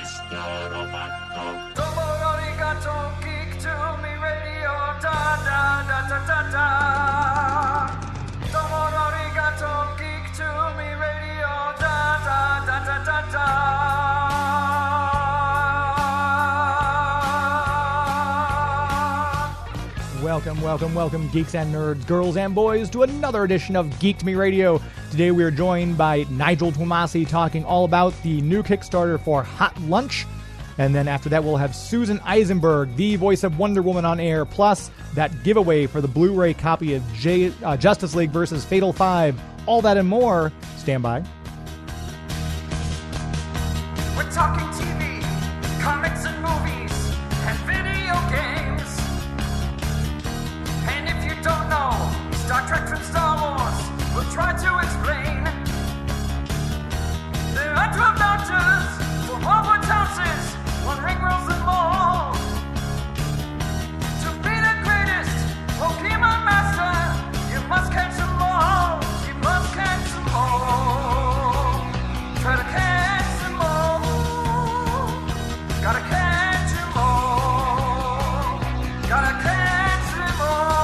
Domo arigato, geek to me radio, da da da da da da. Domo arigato, geek to me radio, da da da da da da. Welcome, geeks and nerds, girls and boys, to another edition of Geek to Me Radio. Today we are joined by Nigel Twumasi talking all about the new Kickstarter for Hot Lunch. And then after that, we'll have Susan Eisenberg, the voice of Wonder Woman, on air, plus that giveaway for the Blu-ray copy of Justice League vs. Fatal 5. All that and more. Stand by. We're talking TV, comics and movies, and video games. And if you don't know Star Trek from Star Wars, we'll try to explain. There are 12 doctors for Hogwarts houses, one ring rules them all. To be the greatest Pokemon master, you must catch them all. You must catch them all. Try to catch them all. Gotta catch them all. Gotta catch them all.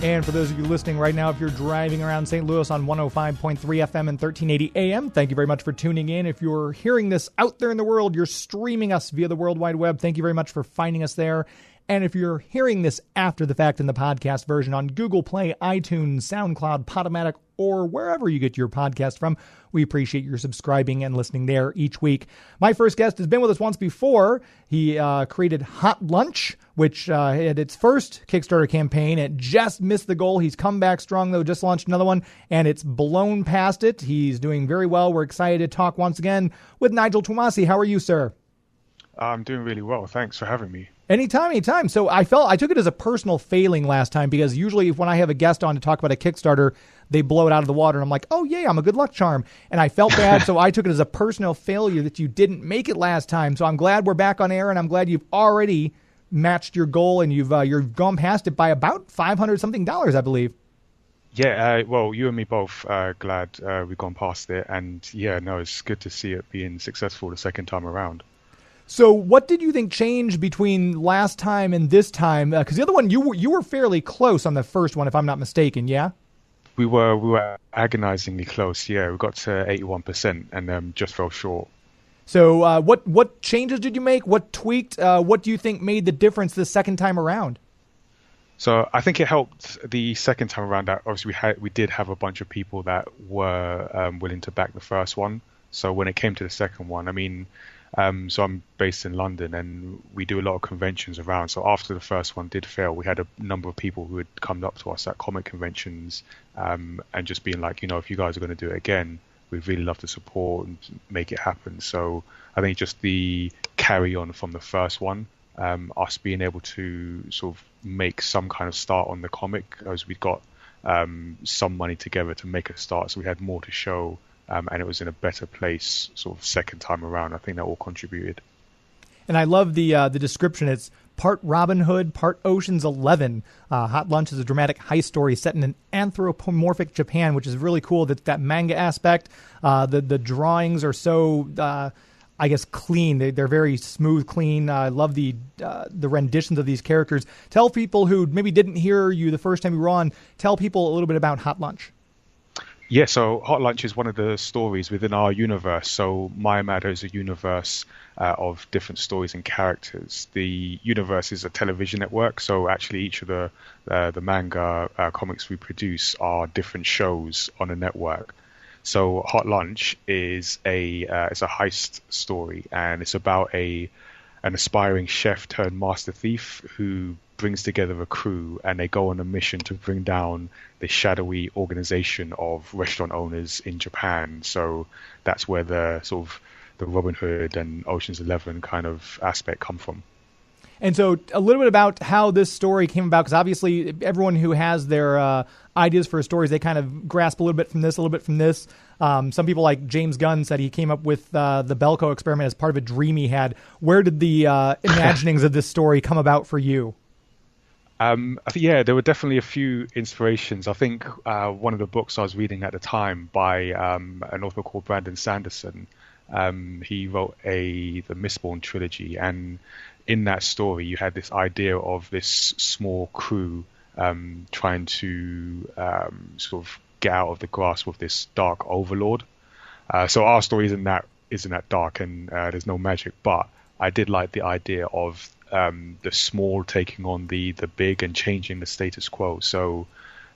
And for those of you listening right now, if you're driving around St. Louis on 105.3 FM and 1380 AM, thank you very much for tuning in. If you're hearing this out there in the world, you're streaming us via the World Wide Web. Thank you very much for finding us there. And if you're hearing this after the fact in the podcast version on Google Play, iTunes, SoundCloud, Podomatic, or wherever you get your podcast from, we appreciate your subscribing and listening there each week. My first guest has been with us once before. He created Hot Lunch, which had its first Kickstarter campaign. It just missed the goal. He's come back strong, though, just launched another one, and it's blown past it. He's doing very well. We're excited to talk once again with Nigel Twumasi. How are you, sir? I'm doing really well. Thanks for having me. Anytime. So I took it as a personal failing last time, because usually when I have a guest on to talk about a Kickstarter, they blow it out of the water. And I'm like, oh, yeah, I'm a good luck charm. And I felt bad, so I took it as a personal failure that you didn't make it last time. So I'm glad we're back on air, and I'm glad you've already matched your goal, and you've gone past it by about $500-something, I believe. Yeah, well, you and me both glad we've gone past it. And, yeah, no, it's good to see it being successful the second time around. So what did you think changed between last time and this time? Because the other one, you were fairly close on the first one, if I'm not mistaken, yeah? We were agonizingly close, yeah. We got to 81% and just fell short. So what changes did you make? What tweaked? What do you think made the difference the second time around? So I think it helped the second time around that obviously we did have a bunch of people that were willing to back the first one. So when it came to the second one, I mean, so I'm based in London, and we do a lot of conventions around. So after the first one did fail, we had a number of people who had come up to us at comic conventions and just being like, if you guys are going to do it again, we'd really love to support and make it happen. So I think just the carry on from the first one, us being able to sort of make some kind of start on the comic, as we got some money together to make a start. So we had more to show. And it was in a better place sort of second time around. I think that all contributed. And I love the description. It's part Robin Hood, part Ocean's 11. Hot Lunch is a dramatic heist story set in an anthropomorphic Japan, which is really cool. That manga aspect. The drawings are so, I guess, clean. They're very smooth, clean. I love the renditions of these characters. Tell people who maybe didn't hear you the first time you were on, tell people a little bit about Hot Lunch. Yeah, so Hot Lunch is one of the stories within our universe. So Mayamada is a universe of different stories and characters. The universe is a television network, so actually each of the manga comics we produce are different shows on a network. So Hot Lunch is it's a heist story, and it's about an aspiring chef turned master thief who brings together a crew, and they go on a mission to bring down the shadowy organization of restaurant owners in Japan. So that's where the sort of the Robin Hood and Ocean's 11 kind of aspect come from. And so a little bit about how this story came about, because obviously everyone who has their ideas for stories, they kind of grasp a little bit from this, a little bit from this. Some people like James Gunn said he came up with the Belko experiment as part of a dream he had. Where did the imaginings of this story come about for you? I think, yeah, there were definitely a few inspirations. I think one of the books I was reading at the time by an author called Brandon Sanderson, he wrote the Mistborn trilogy, and in that story, you had this idea of this small crew trying to sort of get out of the grasp of this dark overlord. So our story isn't that dark, and there's no magic, but I did like the idea of the small taking on the big and changing the status quo. So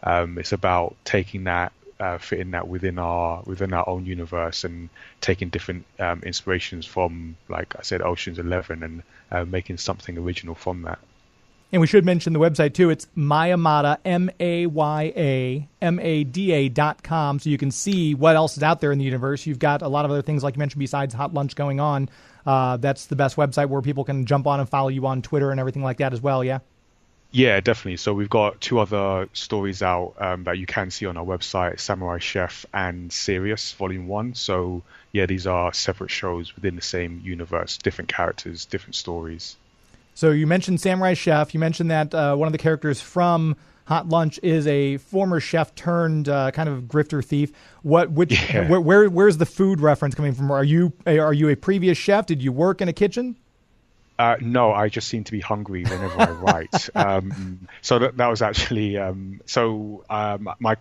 it's about taking that, fitting that within our own universe, and taking different inspirations from, like I said, Ocean's 11, and making something original from that. And we should mention the website, too. It's Mayamada, MAYAMADA.com, so you can see what else is out there in the universe. You've got a lot of other things, like you mentioned, besides Hot Lunch going on. That's the best website where people can jump on and follow you on Twitter and everything like that as well, yeah? Yeah, definitely. So we've got 2 other stories out that you can see on our website, Samurai Chef and Sirius Volume 1. So, yeah, these are separate shows within the same universe, different characters, different stories. So you mentioned Samurai Chef. You mentioned that one of the characters from Hot Lunch is a former chef turned kind of grifter thief. Where's the food reference coming from? Are you a previous chef? Did you work in a kitchen? No, I just seem to be hungry whenever I write. So that was actually my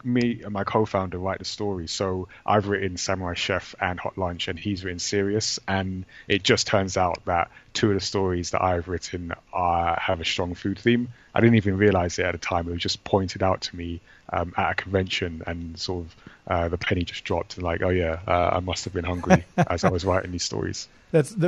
co-founder write the story. So I've written Samurai Chef and Hot Lunch, and he's written Sirius. And it just turns out that 2 of the stories that I've written have a strong food theme. I didn't even realize it at the time. It was just pointed out to me at a convention, and sort of the penny just dropped. And like, oh yeah, I must have been hungry as I was writing these stories.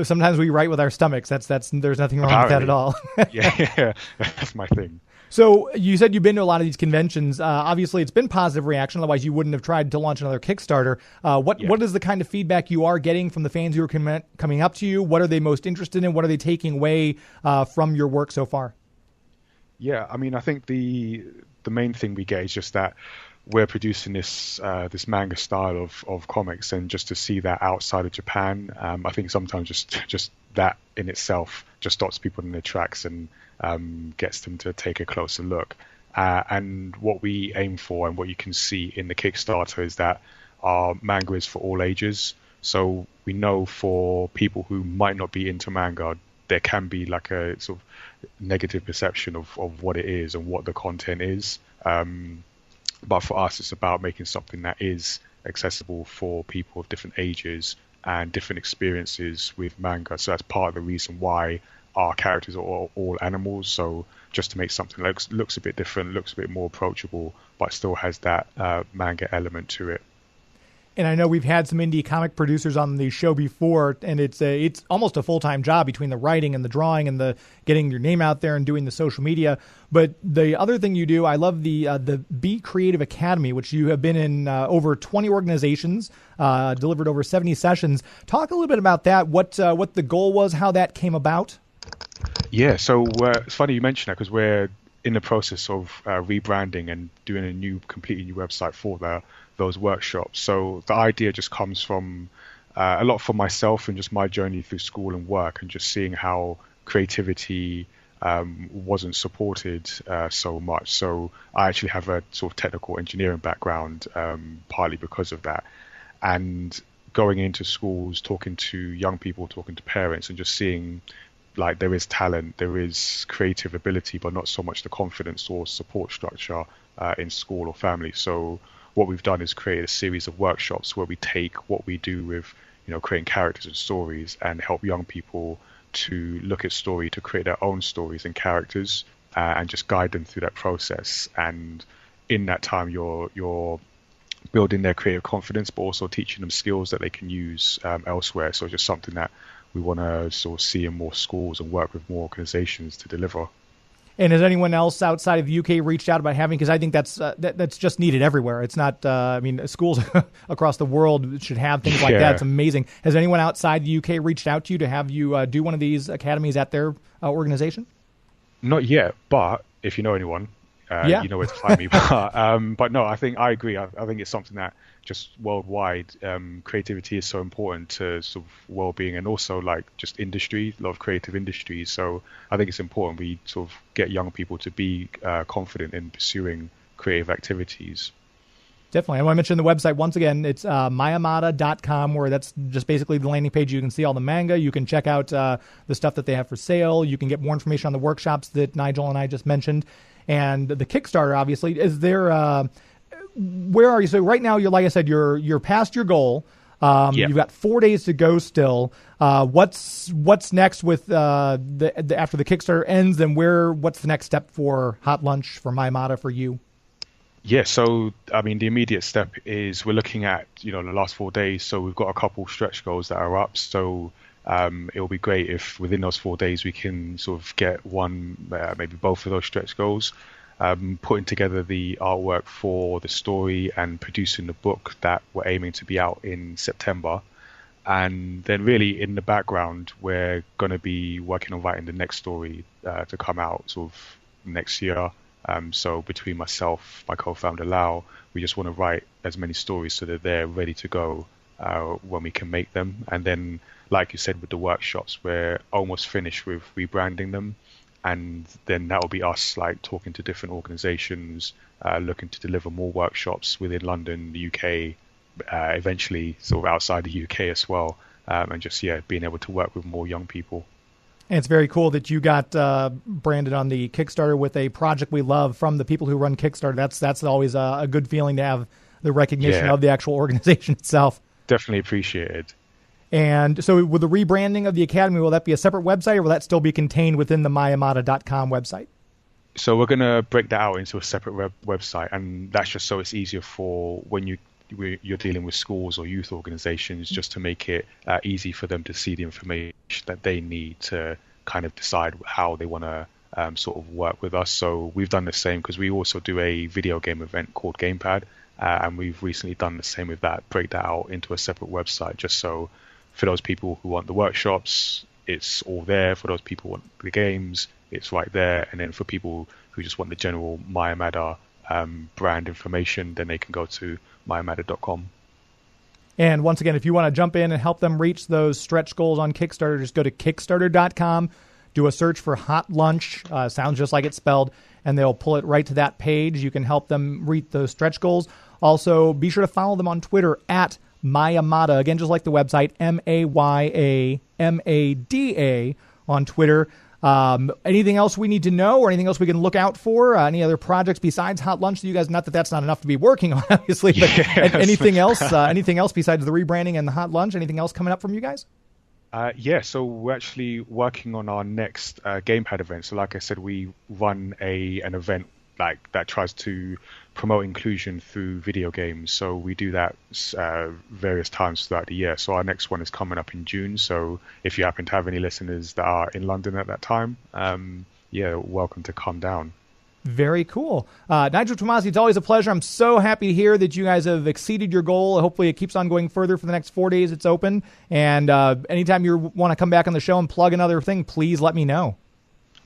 Sometimes we write with our stomachs. There's nothing wrong with that at all. yeah, that's my thing. So you said you've been to a lot of these conventions. Obviously, it's been positive reaction. Otherwise, you wouldn't have tried to launch another Kickstarter. What is the kind of feedback you are getting from the fans who are coming up to you? What are they most interested in? What are they taking away from your work so far? Yeah, I mean, I think the main thing we get is just that we're producing this manga style of comics, and just to see that outside of Japan, I think sometimes just that in itself just stops people in their tracks and gets them to take a closer look. And what we aim for, and what you can see in the Kickstarter, is that our manga is for all ages. So we know for people who might not be into manga, there can be like a sort of negative perception of what it is and what the content is. But for us, it's about making something that is accessible for people of different ages and different experiences with manga. So that's part of the reason why our characters are all animals. So just to make something that looks a bit different, looks a bit more approachable, but still has that manga element to it. And I know we've had some indie comic producers on the show before, and it's almost a full-time job between the writing and the drawing and the getting your name out there and doing the social media. But the other thing you do, I love the Be Creative Academy, which you have been in over 20 organizations, delivered over 70 sessions. Talk a little bit about that, what the goal was, how that came about. Yeah, so it's funny you mention that, because we're in the process of rebranding and doing a completely new website for those workshops. So the idea just comes from a lot from myself and just my journey through school and work, and just seeing how creativity wasn't supported so much. So I actually have a sort of technical engineering background, partly because of that. And going into schools, talking to young people, talking to parents, and just seeing like there is talent, there is creative ability, but not so much the confidence or support structure in school or family. So what we've done is create a series of workshops where we take what we do with, creating characters and stories, and help young people to look at story, to create their own stories and characters, and just guide them through that process. And in that time, you're building their creative confidence, but also teaching them skills that they can use elsewhere. So it's just something that we want to sort of see in more schools and work with more organizations to deliver. And has anyone else outside of the UK reached out about having? Because I think that's just needed everywhere. It's not. Schools across the world should have things like that. It's amazing. Has anyone outside the UK reached out to you to have you do one of these academies at their organization? Not yet, but if you know anyone, you know where to find me. But no, I agree. I think it's something that just worldwide, creativity is so important to sort of well-being, and also like just industry, a lot of creative industries. So I think it's important we sort of get young people to be confident in pursuing creative activities. Definitely. I want to mention the website once again. It's mayamada.com, where that's just basically the landing page. You can see all the manga. You can check out the stuff that they have for sale. You can get more information on the workshops that Nigel and I just mentioned. And the Kickstarter, obviously, is there. Where are you? So right now, like I said, you're past your goal. You've got 4 days to go still. What's next with after the Kickstarter ends, and what's the next step for Hot Lunch, for Mayamada, for you? Yeah, so I mean, the immediate step is we're looking at the last 4 days. So we've got a couple stretch goals that are up. So it'll be great if within those 4 days we can sort of get one, maybe both of those stretch goals. Putting together the artwork for the story and producing the book that we're aiming to be out in September. And then really in the background, we're going to be working on writing the next story to come out sort of next year. So between myself, my co-founder Lau, we just want to write as many stories so that they're ready to go when we can make them. And then, like you said, with the workshops, we're almost finished with rebranding them. And then that will be us like talking to different organizations, looking to deliver more workshops within London, the UK, eventually sort of outside the UK as well. And just, being able to work with more young people. And it's very cool that you got branded on the Kickstarter with a project we love from the people who run Kickstarter. That's always a good feeling to have the recognition of the actual organization itself. Definitely appreciated. And so with the rebranding of the Academy, will that be a separate website, or will that still be contained within the mayamada.com website? So we're going to break that out into a separate website, and that's just so it's easier for when you're dealing with schools or youth organizations, just to make it easy for them to see the information that they need to kind of decide how they want to sort of work with us. So we've done the same because we also do a video game event called Gamepad, and we've recently done the same with that, break that out into a separate website, just so for those people who want the workshops, it's all there. For those people who want the games, it's right there. And then for people who just want the general Mayamada brand information, then they can go to mayamada.com. And once again, if you want to jump in and help them reach those stretch goals on Kickstarter, just go to kickstarter.com, do a search for Hot Lunch, sounds just like it's spelled, and they'll pull it right to that page. You can help them reach those stretch goals. Also, be sure to follow them on Twitter at Mayamada. Again, just like the website, Mayamada on Twitter. Anything else we need to know, or anything else we can look out for? Any other projects besides Hot Lunch that you guys, not that that's not enough to be working on, obviously, but anything else? Anything else besides the rebranding and the Hot Lunch? Anything else coming up from you guys? So we're actually working on our next Gamepad event. So like I said, we run an event like that tries to promote inclusion through video games. So we do that various times throughout the year. So our next one is coming up in June. So if you happen to have any listeners that are in London at that time, welcome to come down. Very cool. Nigel Twumasi, it's always a pleasure. I'm so happy to hear that you guys have exceeded your goal. Hopefully it keeps on going further for the next 4 days it's open. And anytime you want to come back on the show and plug another thing, please let me know.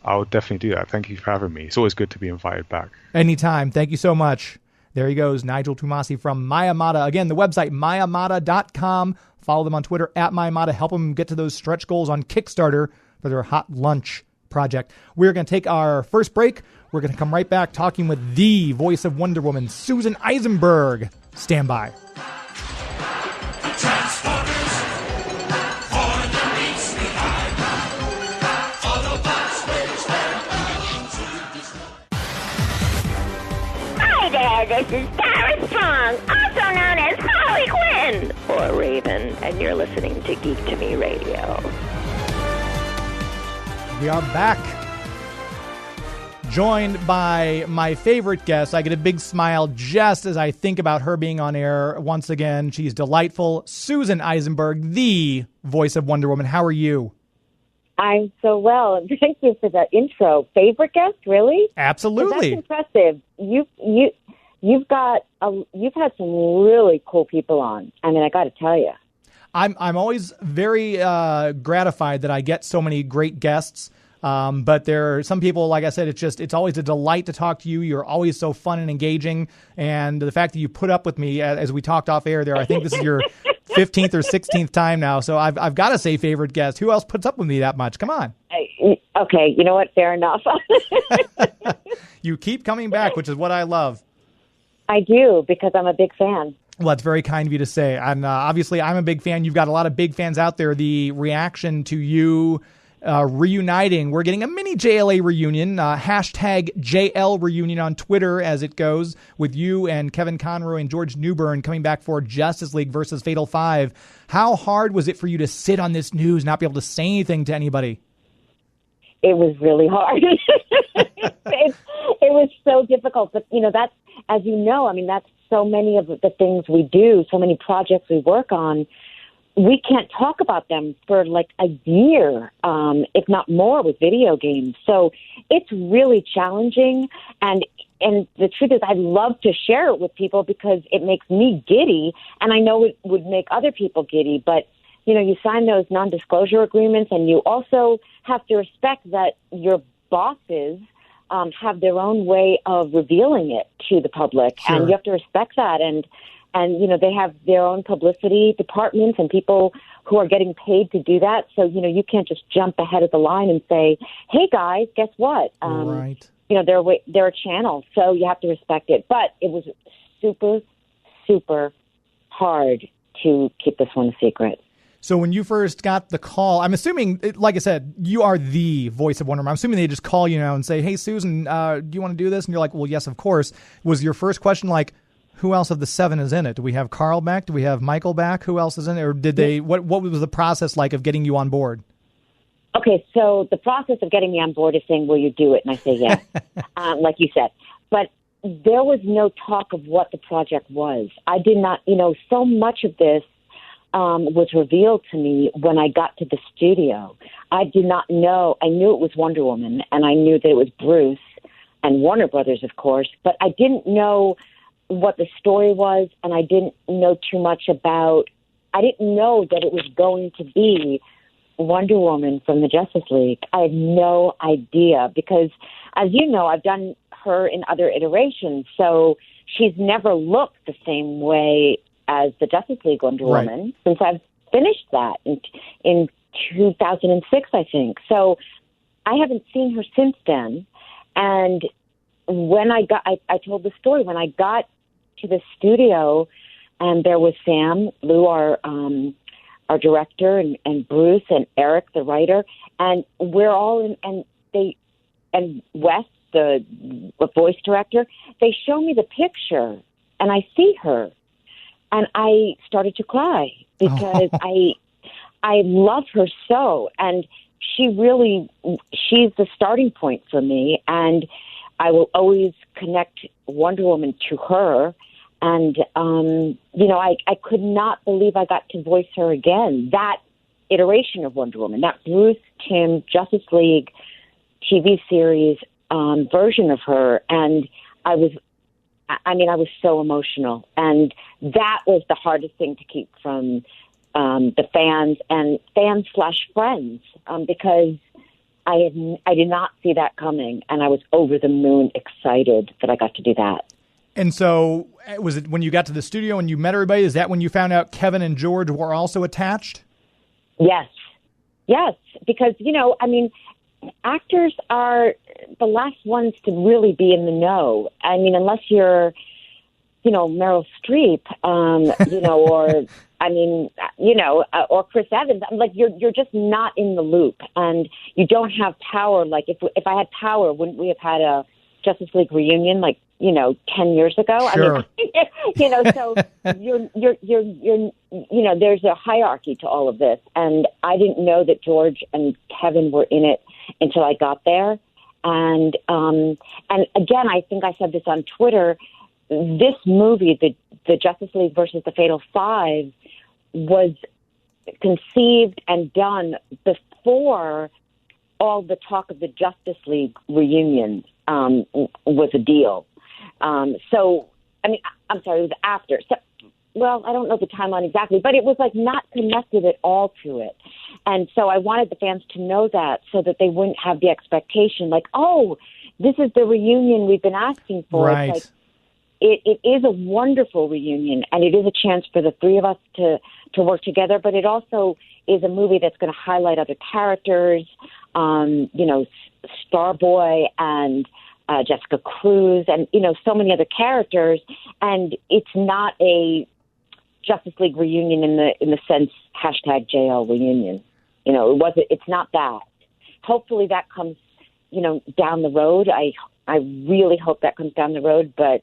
I'll definitely do that. Thank you for having me. It's always good to be invited back. Anytime. Thank you so much. There he goes, Nigel Twumasi from Mayamada. Again, the website, mayamada.com. Follow them on Twitter at Mayamada. Help them get to those stretch goals on Kickstarter for their Hot Lunch project. We're going to take our first break. We're going to come right back talking with the voice of Wonder Woman, Susan Eisenberg. Stand by. This is Tara Strong, also known as Harley Quinn, or Raven, and you're listening to Geek to Me Radio. We are back, joined by my favorite guest. I get a big smile just as I think about her being on air once again. She's delightful. Susan Eisenberg, the voice of Wonder Woman. How are you? I'm so well, and thank you for that intro. Favorite guest, really? Absolutely. Well, that's impressive. You've had some really cool people on. I mean, I got to tell you. I'm always very gratified that I get so many great guests But there are some people, like I said, it's always a delight to talk to you. You're always so fun and engaging. And the fact that you put up with me as we talked off air there, I think this is your 15th or 16th time now. So I've got to say favorite guest. Who else puts up with me that much? Come on. Okay, you know what? Fair enough. You keep coming back, which is what I love. I do, because I'm a big fan. Well, that's very kind of you to say. And obviously, I'm a big fan. You've got a lot of big fans out there. The reaction to you reuniting, we're getting a mini JLA reunion, hashtag JL reunion on Twitter as it goes, with you and Kevin Conroy and George Newbern coming back for Justice League versus Fatal 5. How hard was it for you to sit on this news, not be able to say anything to anybody? It was really hard. It was so difficult. But, that's, as you know, I mean, that's so many of the things we do, so many projects we work on. We can't talk about them for like a year, if not more, with video games. So it's really challenging. And the truth is, I'd love to share it with people because it makes me giddy. And I know it would make other people giddy. But, you sign those non-disclosure agreements, and you also have to respect that your bosses have their own way of revealing it to the public. Sure. And you have to respect that. And they have their own publicity departments and people who are getting paid to do that. So, you can't just jump ahead of the line and say, hey, guys, guess what? Right. They're a channel, so you have to respect it. But it was super, super hard to keep this one a secret. So when you first got the call, I'm assuming, like I said, you are the voice of Wonder Woman. I'm assuming they just call you now and say, hey, Susan, do you want to do this? And you're like, well, yes, of course. Was your first question like, who else of the 7 is in it? Do we have Carl back? Do we have Michael back? Who else is in it? Or did they? What was the process like of getting you on board? Okay, so the process of getting me on board is saying, will you do it? And I say yes, like you said. But there was no talk of what the project was. I did not, so much of this was revealed to me when I got to the studio. I did not know. I knew it was Wonder Woman, and I knew that it was Bruce and Warner Brothers, of course, but I didn't know what the story was, and I didn't know too much about, I didn't know that it was going to be Wonder Woman from the Justice League. I had no idea because, as you know, I've done her in other iterations, so she's never looked the same way as the Justice League Wonder Woman since I've finished that in 2006, I think. So I haven't seen her since then. And when I told the story, when I got to the studio, and there was Sam, Lou, our director, and Bruce and Eric, the writer, and we're all in, and Wes, the voice director, they show me the picture, and I see her, and I started to cry because I love her so, and she's the starting point for me, and I will always connect Wonder Woman to her. And, I could not believe I got to voice her again. That iteration of Wonder Woman, that Bruce Timm Justice League TV series version of her. And I was so emotional. And that was the hardest thing to keep from the fans and fans/friends because I did not see that coming, and I was over the moon excited that I got to do that. And so, was it when you got to the studio and you met everybody? Is that when you found out Kevin and George were also attached? Yes, because actors are the last ones to really be in the know. I mean, unless you're, Meryl Streep, or Chris Evans. Like you're just not in the loop, and you don't have power. Like if I had power, wouldn't we have had a Justice League reunion 10 years ago? Sure. So you're there's a hierarchy to all of this, and I didn't know that George and Kevin were in it until I got there. And again, I think I said this on Twitter. This movie, the Justice League versus the Fatal 5, was conceived and done before all the talk of the Justice League reunion was a deal. I'm sorry, it was after. So, well, I don't know the timeline exactly, but it was not connected at all to it. And so I wanted the fans to know that so that they wouldn't have the expectation like, oh, this is the reunion we've been asking for. Right. It's like, it is a wonderful reunion, and it is a chance for the three of us to work together, but it also is a movie that's going to highlight other characters, Starboy and Jessica Cruz and, so many other characters. And it's not a Justice League reunion in the sense #JL reunion. It's not that. Hopefully that comes, down the road. I really hope that comes down the road, but,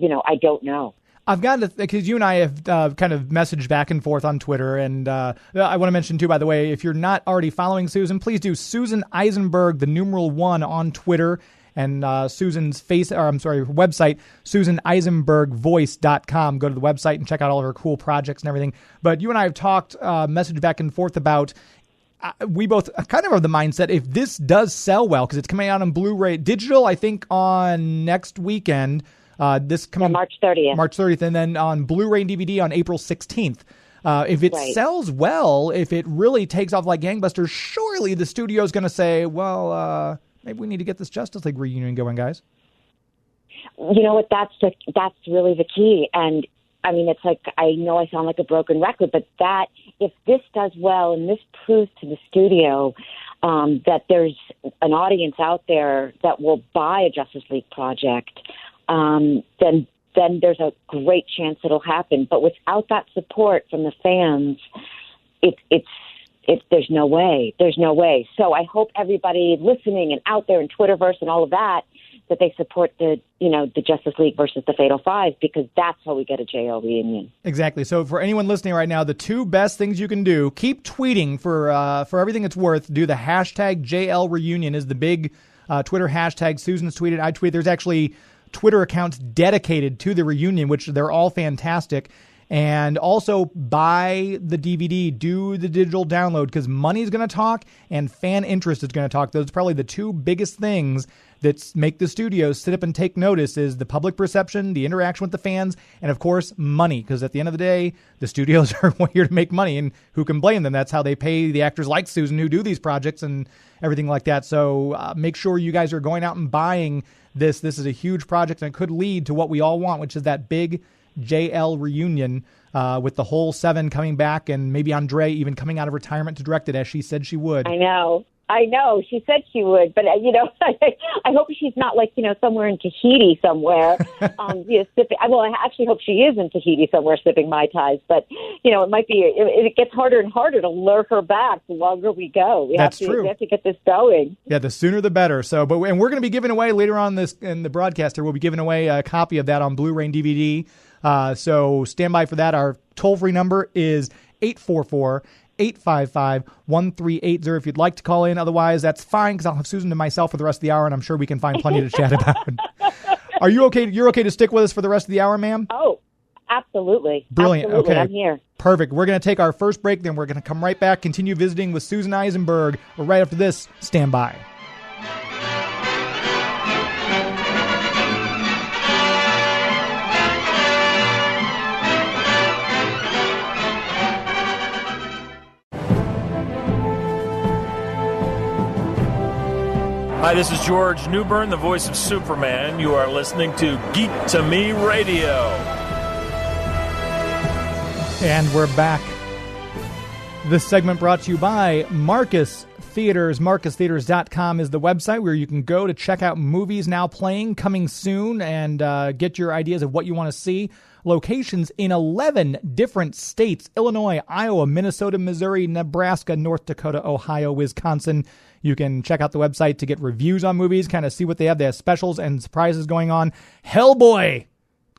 I don't know. I've got to, because you and I have kind of messaged back and forth on Twitter, and I want to mention, too, by the way, if you're not already following Susan, please do Susan Eisenberg, the numeral 1 on Twitter, and Susan's website, SusanEisenbergVoice.com. Go to the website and check out all of her cool projects and everything. But you and I have talked, messaged back and forth about, we both kind of are the mindset, if this does sell well, because it's coming out on Blu-ray digital, I think, on next weekend, this coming March 30th. March 30th, and then on Blu-ray and DVD on April 16th. If it sells well, if it really takes off like gangbusters, surely the studio's going to say, well, maybe we need to get this Justice League reunion going, guys. You know what? That's really the key. And I mean, it's like, I know I sound like a broken record, but that if this does well and this proves to the studio that there's an audience out there that will buy a Justice League project, then there's a great chance it'll happen. But without that support from the fans, there's no way. There's no way. So I hope everybody listening and out there in Twitterverse and all of that they support the Justice League versus the Fatal Five, because that's how we get a JL reunion. Exactly. So for anyone listening right now, the two best things you can do: keep tweeting for everything it's worth. Do the #JL reunion is the big Twitter hashtag. Susan's tweeted, I tweeted. There's actually Twitter accounts dedicated to the reunion, which they're all fantastic. And also buy the DVD, do the digital download, because money is going to talk and fan interest is going to talk. Those are probably the two biggest things that make the studios sit up and take notice: is the public perception, the interaction with the fans, and of course money. Because at the end of the day, the studios are here to make money, and who can blame them? That's how they pay the actors like Susan who do these projects and everything like that. So make sure you guys are going out and buying this. This is a huge project, and it could lead to what we all want, which is that big JL reunion with the whole 7 coming back, and maybe Andre even coming out of retirement to direct it, as she said she would. I know. She said she would, but I hope she's not somewhere in Tahiti somewhere. Sipping. Well, I actually hope she is in Tahiti somewhere sipping Mai Tais. But it might be. It gets harder and harder to lure her back the longer we go. That's true. We have to get this going. Yeah, the sooner the better. So, and we're going to be giving away later on this in the broadcast. We'll be giving away a copy of that on Blu-ray and DVD. So stand by for that. Our toll-free number is 844-855-1380 if you'd like to call in. Otherwise, that's fine, because I'll have Susan to myself for the rest of the hour, and I'm sure we can find plenty to chat about. Are you okay? You're okay to stick with us for the rest of the hour, ma'am? Oh, absolutely. Brilliant. Absolutely. Okay. I'm here. Perfect. We're going to take our first break, then we're going to come right back, continue visiting with Susan Eisenberg. Right after this, stand by. Hi, this is George Newbern, the voice of Superman. You are listening to Geek to Me Radio. And we're back. This segment brought to you by Marcus Theaters. MarcusTheaters.com is the website where you can go to check out movies now playing, coming soon, and get your ideas of what you want to see. Locations in 11 different states: Illinois, Iowa, Minnesota, Missouri, Nebraska, North Dakota, Ohio, Wisconsin. You can check out the website to get reviews on movies, kind of see what they have. They have specials and surprises going on. Hellboy,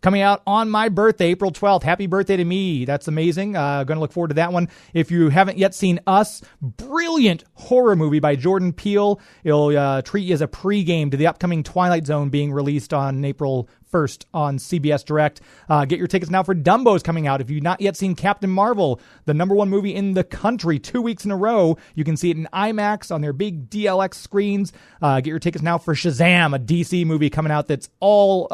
coming out on my birthday, April 12th. Happy birthday to me. That's amazing. Going to look forward to that one. If you haven't yet seen Us, brilliant horror movie by Jordan Peele. It'll treat you as a pregame to the upcoming Twilight Zone being released on April 1st on CBS Direct. Get your tickets now for Dumbo's coming out. If you've not yet seen Captain Marvel, the #1 movie in the country, 2 weeks in a row, you can see it in IMAX on their big DLX screens. Get your tickets now for Shazam, a DC movie coming out that's all,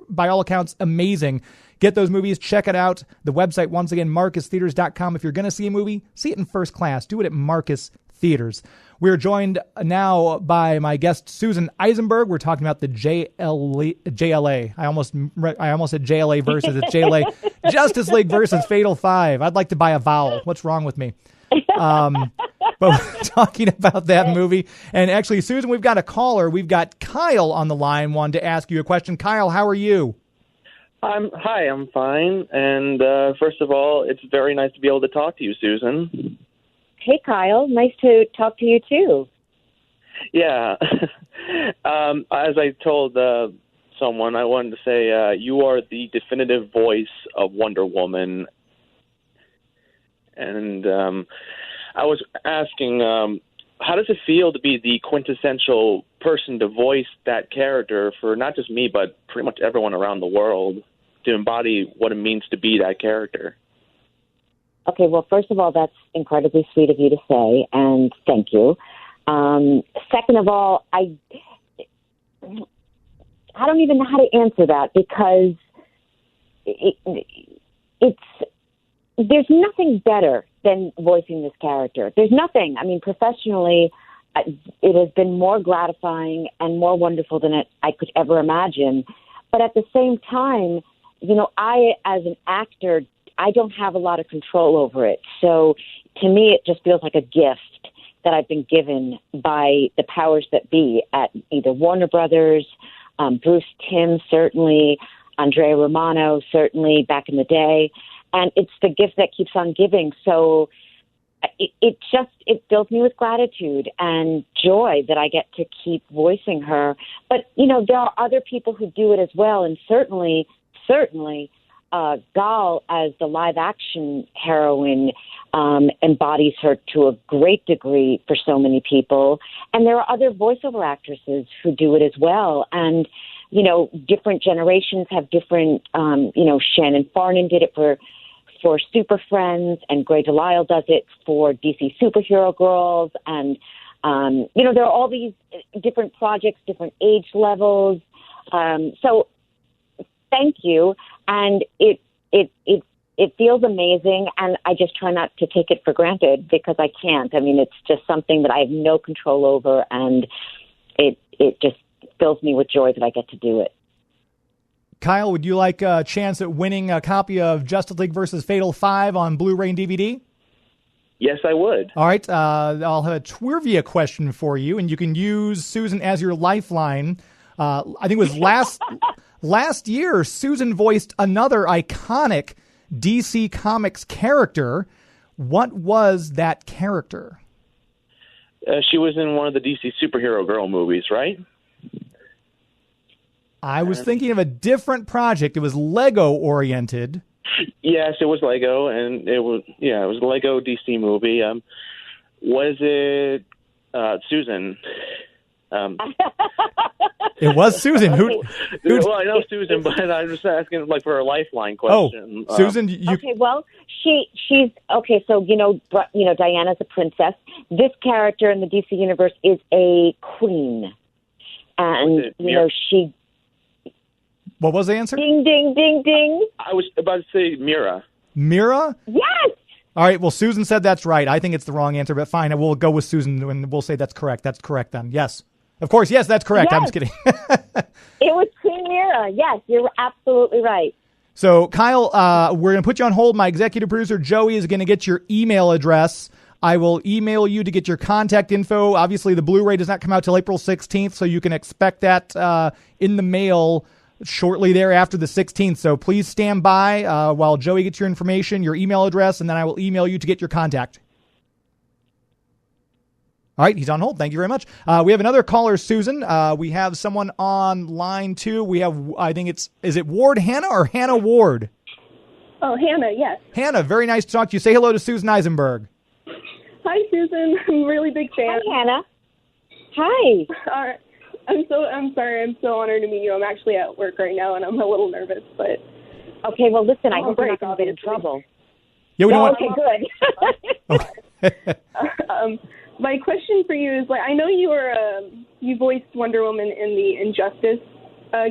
by all accounts, amazing. Get those movies. Check it out. The website, once again, marcustheaters.com. If you're going to see a movie, see it in first class. Do it at Marcus Theaters. We're joined now by my guest, Susan Eisenberg. We're talking about the JLA. I almost said JLA versus. It's JLA. Justice League versus Fatal 5. I'd like to buy a vowel. What's wrong with me? But we're talking about that movie. And actually, Susan, we've got a caller. We've got Kyle on the line, wanted to ask you a question. Kyle, how are you? Hi, I'm fine. And first of all, it's very nice to be able to talk to you, Susan. Hey, Kyle. Nice to talk to you, too. Yeah. As I told someone, I wanted to say you are the definitive voice of Wonder Woman. And I was asking, how does it feel to be the quintessential person to voice that character for not just me, but pretty much everyone around the world, to embody what it means to be that character? Okay, well, first of all, that's incredibly sweet of you to say, and thank you. Second of all, I don't even know how to answer that, because there's nothing better than voicing this character. There's nothing. I mean, professionally, it has been more gratifying and more wonderful than I could ever imagine. But at the same time, you know, I, as an actor, I don't have a lot of control over it. So to me, it just feels like a gift that I've been given by the powers that be at either Warner Brothers, Bruce Timm, certainly, Andrea Romano, certainly back in the day. And it's the gift that keeps on giving. So it fills me with gratitude and joy that I get to keep voicing her. But, you know, there are other people who do it as well. And certainly, Gal, as the live-action heroine, embodies her to a great degree for so many people. And there are other voiceover actresses who do it as well. And, you know, different generations have different, Shannon Farnan did it for Super Friends, and Grey DeLisle does it for DC Superhero Girls. And, there are all these different projects, different age levels. So thank you. And it feels amazing, and I just try not to take it for granted, because I can't. I mean, it's just something that I have no control over, and it just fills me with joy that I get to do it. Kyle, would you like a chance at winning a copy of Justice League versus Fatal 5 on Blu-ray and DVD? Yes, I would. All right. I'll have a trivia question for you, and you can use Susan as your lifeline. I think it was last year, Susan voiced another iconic DC Comics character. What was that character? She was in one of the DC Superhero Girl movies, right? I was thinking of a different project. It was Lego-oriented. Yes, it was Lego, and it was a Lego DC movie. Was it Susan? It was Susan. Well, I know Susan, but I'm just asking for a lifeline question. Oh, Susan, Okay, well, she's okay. So Diana's a princess. This character in the DC universe is a queen, and she. What was the answer? Ding, ding, ding, ding. I was about to say Mira. Mira? Yes. All right. Well, Susan said that's right. I think it's the wrong answer, but fine. We'll go with Susan, and we'll say that's correct. That's correct then. Yes. Of course. Yes, that's correct. Yes. I'm just kidding. It was Queen Mira. Yes, you're absolutely right. So, Kyle, we're going to put you on hold. My executive producer, Joey, is going to get your email address. I will email you to get your contact info. Obviously, the Blu-ray does not come out till April 16th, so you can expect that in the mail shortly thereafter, the 16th. So please stand by while Joey gets your information, your email address, and then I will email you to get your contact. All right, he's on hold. Thank you very much. We have another caller, Susan. We have someone on line 2. We have, I think is it Ward Hannah or Hannah Ward? Oh, Hannah, yes. Hannah, very nice to talk to you. Say hello to Susan Eisenberg. Hi, Susan. I'm a really big fan. Hi, Hannah. Hi. I'm sorry. I'm so honored to meet you. I'm actually at work right now, and I'm a little nervous, but Okay, well, listen, I hope you're not going to get in trouble. Yeah, we don't want. Okay, good. My question for you is, like, I know you voiced Wonder Woman in the Injustice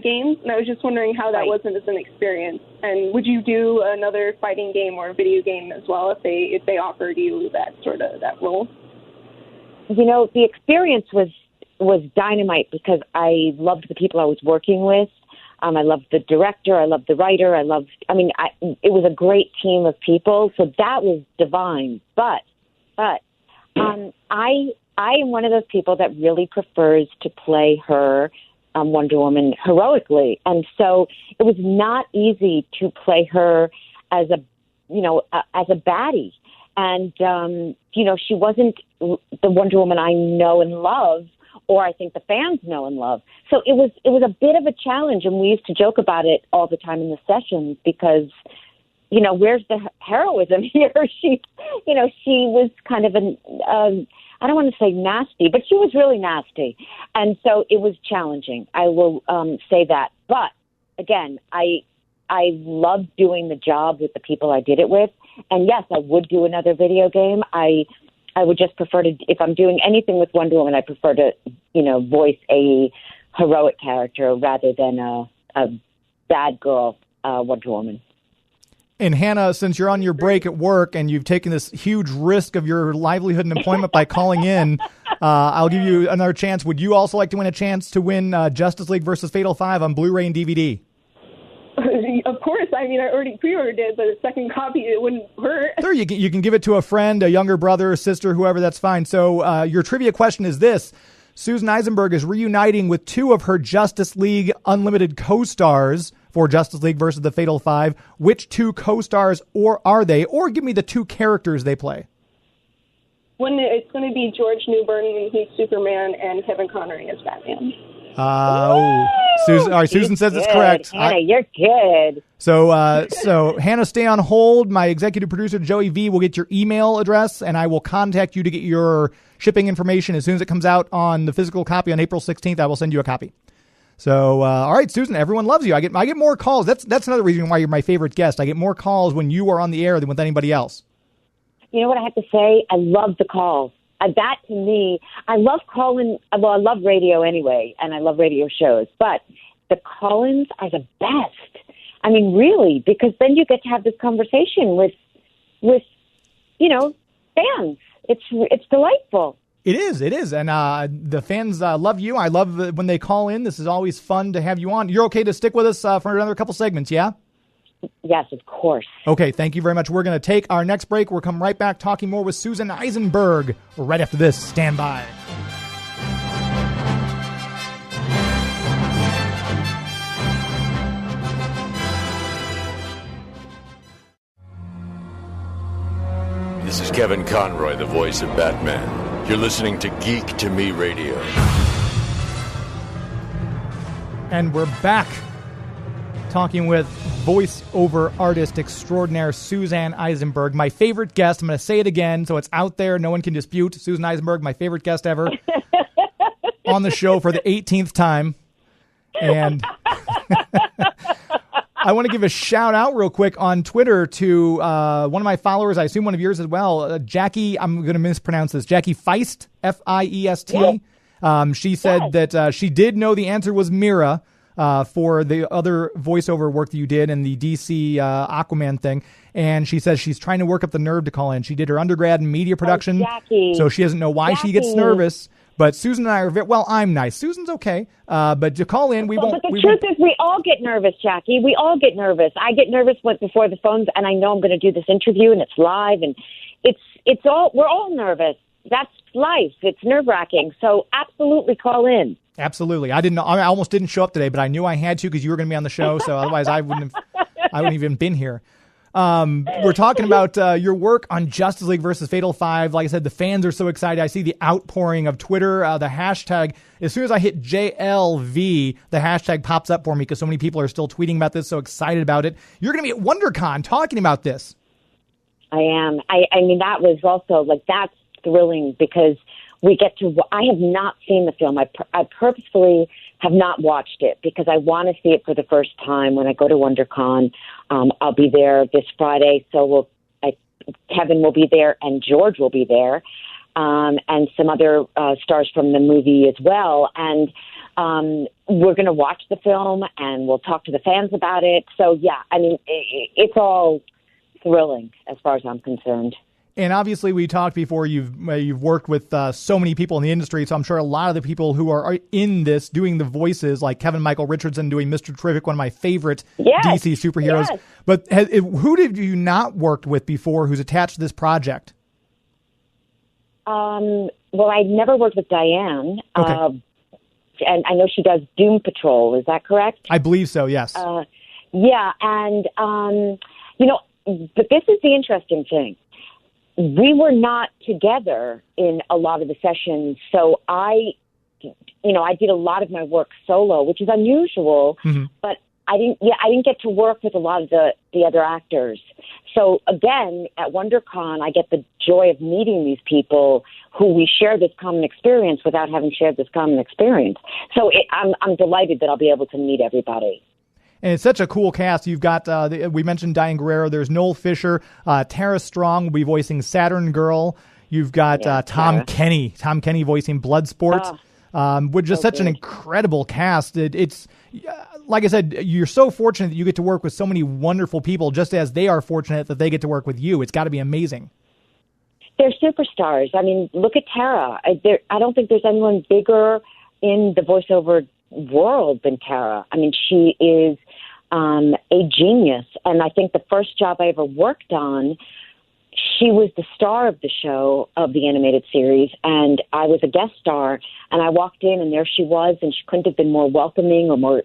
games, and I was just wondering how that wasn't as an experience. And would you do another fighting game or video game as well if they offered you that role? You know, the experience was dynamite because I loved the people I was working with. I loved the director. I loved the writer. it was a great team of people. So that was divine. But I am one of those people that really prefers to play her Wonder Woman heroically. And so it was not easy to play her as a baddie. And, she wasn't the Wonder Woman I know and love, or I think the fans know and love. So it was a bit of a challenge, and we used to joke about it all the time in the sessions because, where's the heroism here? She was kind of I don't want to say nasty, but she was really nasty. And so it was challenging. I will say that. But again, I loved doing the job with the people I did it with. And yes, I would do another video game. I would just prefer to, if I'm doing anything with Wonder Woman, I prefer to, voice a heroic character rather than a bad girl Wonder Woman. And Hannah, since you're on your break at work and you've taken this huge risk of your livelihood and employment by calling in, I'll give you another chance. Would you also like to win a chance to win Justice League versus Fatal 5 on Blu-ray and DVD? Of course. I already pre-ordered it, but a second copy, it wouldn't hurt. Sure, you can give it to a friend, a younger brother, sister, whoever, that's fine. So your trivia question is this. Susan Eisenberg is reuniting with two of her Justice League Unlimited co-stars for Justice League versus the Fatal 5. Which two co-stars are they? Or give me the two characters they play. It's going to be George Newbern when he's Superman and Kevin Conroy as Batman. Susan. All right, Susan says it's correct. Hannah, you're good. So Hannah, stay on hold. My executive producer Joey V will get your email address, and I will contact you to get your shipping information as soon as it comes out on the physical copy on April 16th. I will send you a copy. So, all right, Susan, everyone loves you. I get more calls. That's another reason why you're my favorite guest. I get more calls when you are on the air than with anybody else. You know what I have to say? I love the calls. That to me, I love calling. Well, I love radio anyway, and I love radio shows. But the call-ins are the best. I mean, really, because then you get to have this conversation with fans. It's delightful. It is, and the fans love you. I love when they call in. This is always fun to have you on. You're okay to stick with us for another couple segments, yeah? Yes, of course. Okay, thank you very much. We're going to take our next break. We'll come right back talking more with Susan Eisenberg right after this. Stand by. This is Kevin Conroy, the voice of Batman. You're listening to Geek to Me Radio. And we're back talking with voiceover artist extraordinaire Susan Eisenberg, my favorite guest. I'm going to say it again so it's out there. No one can dispute. Susan Eisenberg, my favorite guest ever on the show for the 18th time. And I want to give a shout out real quick on Twitter to one of my followers, I assume one of yours as well, Jackie, I'm going to mispronounce this, Jackie Feist, F-I-E-S-T. Yeah. She said that she did know the answer was Mira for the other voiceover work that you did and the DC Aquaman thing. And she says she's trying to work up the nerve to call in. She did her undergrad in media production, so she doesn't know why she gets nervous. But Susan and I are I'm nice. Susan's okay. But to call in, we won't. But the truth is, we all get nervous, Jackie. We all get nervous. I get nervous before the phones, and I know I'm going to do this interview, and it's live, and we're all nervous. That's life. It's nerve-wracking. So absolutely call in. Absolutely. I almost didn't show up today, but I knew I had to because you were going to be on the show. So otherwise, I wouldn't have even been here. We're talking about your work on Justice League versus Fatal 5. Like I said, the fans are so excited. I see the outpouring of Twitter, the hashtag. As soon as I hit JLV, the hashtag pops up for me because so many people are still tweeting about this, so excited about it. You're going to be at WonderCon talking about this. I am. I mean, that was also, that's thrilling because we get to. I have not seen the film. I purposefully have not watched it because I want to see it for the first time when I go to WonderCon. I'll be there this Friday, so Kevin will be there and George will be there, and some other stars from the movie as well. And we're going to watch the film and we'll talk to the fans about it. So, yeah, I mean, it's all thrilling as far as I'm concerned. And obviously, we talked before, you've worked with so many people in the industry, so I'm sure a lot of the people who are in this doing the voices, like Kevin Michael Richardson doing Mr. Terrific, one of my favorite DC superheroes. Yes. But who did you not work with before who's attached to this project? Well, I never worked with Diane. Okay. And I know she does Doom Patrol. Is that correct? I believe so, yes. Yeah, and, but this is the interesting thing. We were not together in a lot of the sessions, so I did a lot of my work solo, which is unusual, but I didn't get to work with a lot of the other actors. So again, at WonderCon, I get the joy of meeting these people who we share this common experience without having shared this common experience. So I'm delighted that I'll be able to meet everybody. And it's such a cool cast. You've got, we mentioned Diane Guerrero. There's Noel Fisher. Tara Strong will be voicing Saturn Girl. You've got Tom Kenny. Tom Kenny voicing Bloodsport. Which is such an incredible cast. It's like I said, you're so fortunate that you get to work with so many wonderful people, just as they are fortunate that they get to work with you. It's got to be amazing. They're superstars. I mean, look at Tara. I don't think there's anyone bigger in the voiceover world than Tara. I mean, she is a genius. And I think the first job I ever worked on, she was the star of the show, of the animated series, and I was a guest star. And I walked in, and there she was, and she couldn't have been more welcoming or more,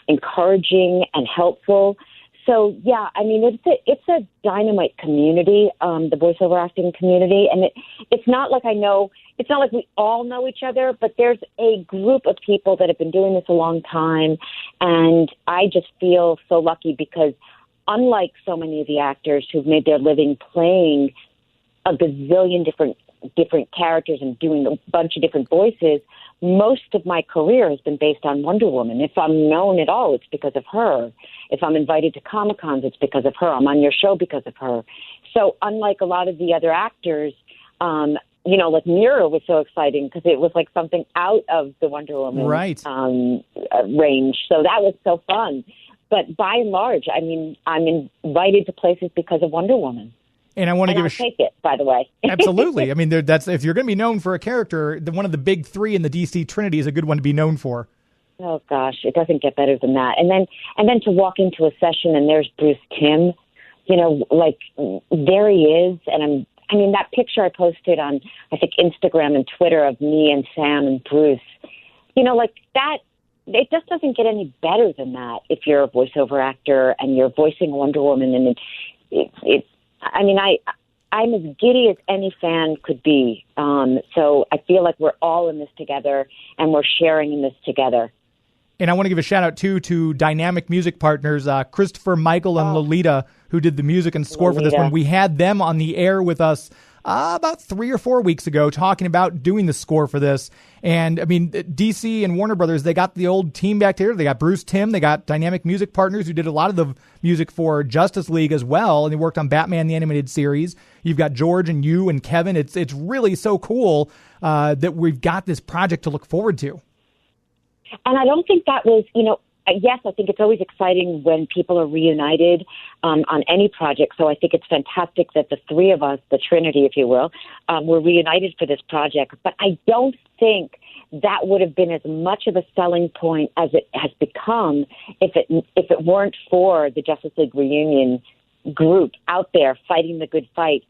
encouraging and helpful. So, yeah, I mean, it's a dynamite community, the voiceover acting community, and it's not like it's not like we all know each other, but there's a group of people that have been doing this a long time, and I just feel so lucky because unlike so many of the actors who've made their living playing a gazillion different characters and doing a bunch of different voices, most of my career has been based on Wonder Woman. If I'm known at all, it's because of her. If I'm invited to Comic-Cons, it's because of her. I'm on your show because of her. So unlike a lot of the other actors, like Mira was so exciting because it was like something out of the Wonder Woman range. So that was so fun. But by and large, I mean, I'm invited to places because of Wonder Woman. And I want to take it, by the way. Absolutely. I mean, that's if you're going to be known for a character, one of the big three in the DC Trinity is a good one to be known for. Oh gosh, it doesn't get better than that. And then to walk into a session and there's Bruce Timm, there he is. And that picture I posted on, I think, Instagram and Twitter of me and Sam and Bruce, that. It just doesn't get any better than that if you're a voiceover actor and you're voicing Wonder Woman. And I'm as giddy as any fan could be. So I feel like we're all in this together and we're sharing in this together. And I want to give a shout out to Dynamic Music Partners, Christopher, Michael, and Lolita, who did the music and score for this one. We had them on the air with us about 3 or 4 weeks ago talking about doing the score for this. And, I mean, DC and Warner Brothers, they got the old team back together. They got Bruce Timm. They got Dynamic Music Partners, who did a lot of the music for Justice League as well, and they worked on Batman the Animated Series. You've got George and you and Kevin. It's really so cool that we've got this project to look forward to. And I don't think that was, yes, I think it's always exciting when people are reunited on any project. So I think it's fantastic that the three of us, the Trinity, if you will, were reunited for this project. But I don't think that would have been as much of a selling point as it has become if it weren't for the Justice League reunion group out there fighting the good fight,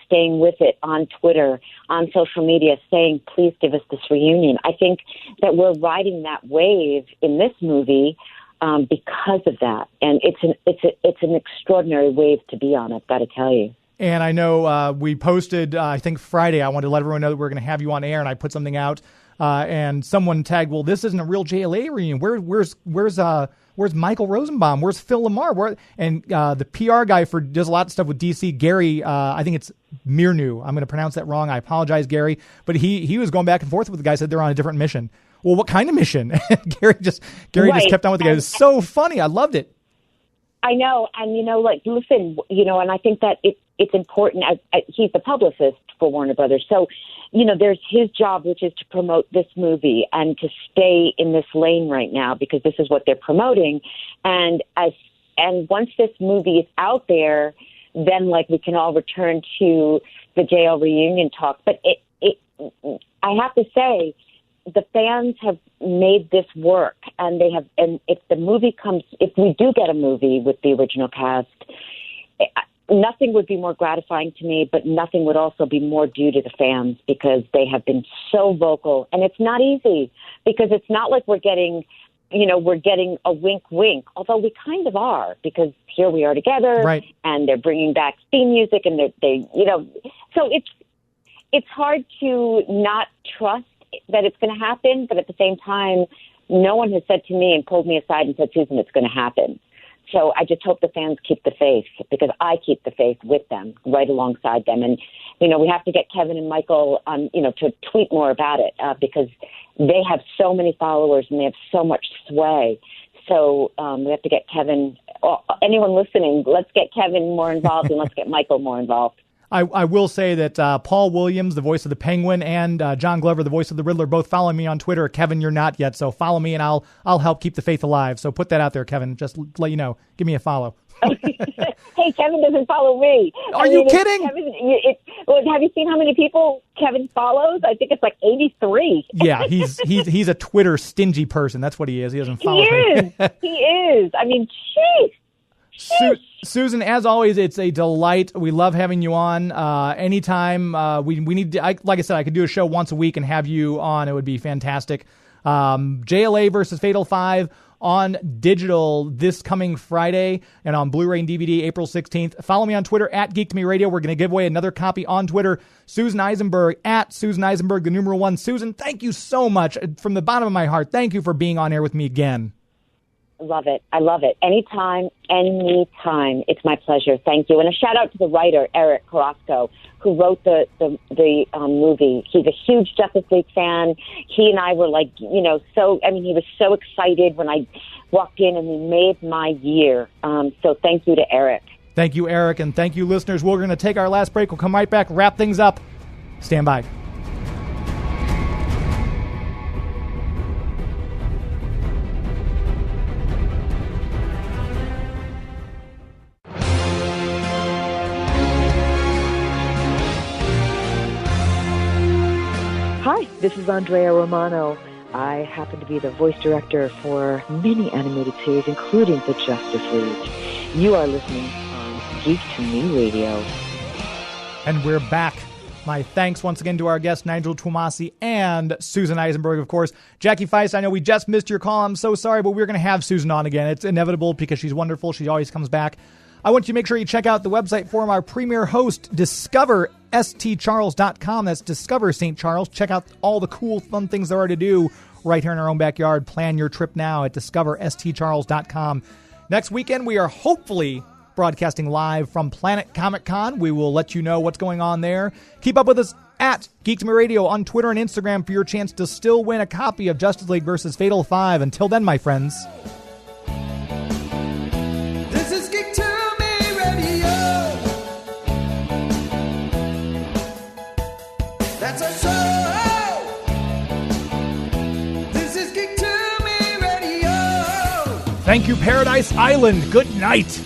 staying with it on Twitter, on social media, saying, please give us this reunion. I think that we're riding that wave in this movie because of that. And it's an extraordinary wave to be on, I've got to tell you. And I know we posted, I think Friday, I wanted to let everyone know that we're going to have you on air, and I put something out and someone tagged, well, this isn't a real JLA reunion. Where's Michael Rosenbaum? Where's Phil Lamar? And the PR guy does a lot of stuff with DC, Gary, I think it's Mirnu. I'm going to pronounce that wrong. I apologize, Gary. But he was going back and forth with the guy, said they're on a different mission. Well, what kind of mission? Gary just kept on with the guy. It was so funny. I loved it. I know. And, listen, and I think that it's important. He's the publicist for Warner Brothers. So, there's his job, which is to promote this movie and to stay in this lane right now because this is what they're promoting. And once this movie is out there, then we can all return to the JL reunion talk. But I have to say, the fans have made this work, and they have. And if we do get a movie with the original cast, nothing would be more gratifying to me, but nothing would also be more due to the fans because they have been so vocal. And it's not easy because it's not like we're getting a wink, although we kind of are because here we are together, right? And they're bringing back theme music, and so it's hard to not trust that it's going to happen, but at the same time, no one has said to me and pulled me aside and said, Susan, it's going to happen. So I just hope the fans keep the faith because I keep the faith with them, right alongside them. And, we have to get Kevin and Michael on, to tweet more about it because they have so many followers and they have so much sway. So we have to get Kevin, anyone listening, let's get Kevin more involved and let's get Michael more involved. I will say that Paul Williams, the voice of the Penguin, and John Glover, the voice of the Riddler, both follow me on Twitter. Kevin, you're not yet, so follow me, and I'll help keep the faith alive. So put that out there, Kevin. Just let you know. Give me a follow. Hey, Kevin doesn't follow me. Are you kidding? Kevin, have you seen how many people Kevin follows? I think it's 83. Yeah, he's a Twitter stingy person. That's what he is. He doesn't follow me. He is. I mean, jeez. Susan, as always, it's a delight. We love having you on. Anytime we need to, like I said, I could do a show once a week and have you on. It would be fantastic. JLA versus Fatal 5 on digital this coming Friday and on Blu-ray and DVD April 16th. Follow me on Twitter at Geek to Me Radio. We're going to give away another copy on Twitter. Susan Eisenberg at Susan Eisenberg, the numeral 1. Susan, thank you so much. From the bottom of my heart, thank you for being on air with me again. Love it. I love it. Anytime. It's my pleasure. Thank you. And a shout out to the writer, Eric Carrasco, who wrote the movie. He's a huge Justice League fan. He and I were he was so excited when I walked in and he made my year. So thank you to Eric. Thank you, Eric. And thank you, listeners. We're going to take our last break. We'll come right back, wrap things up. Stand by. Hi, this is Andrea Romano. I happen to be the voice director for many animated series, including the Justice League. You are listening on Geek to Me Radio. And we're back. My thanks once again to our guests, Nigel Twumasi and Susan Eisenberg, of course. Jackie Feist, I know we just missed your call. I'm so sorry, but we're going to have Susan on again. It's inevitable because she's wonderful. She always comes back. I want you to make sure you check out the website for our premier host, DiscoverStCharles.com. That's Discover St. Charles. Check out all the cool, fun things there are to do right here in our own backyard. Plan your trip now at DiscoverStCharles.com. Next weekend, we are hopefully broadcasting live from Planet Comic Con. We will let you know what's going on there. Keep up with us at Geek to Me Radio on Twitter and Instagram for your chance to still win a copy of Justice League vs. Fatal 5. Until then, my friends. This is Geek to Me Radio. That's our show. This is Geek to Me Radio. Thank you, Paradise Island. Good night.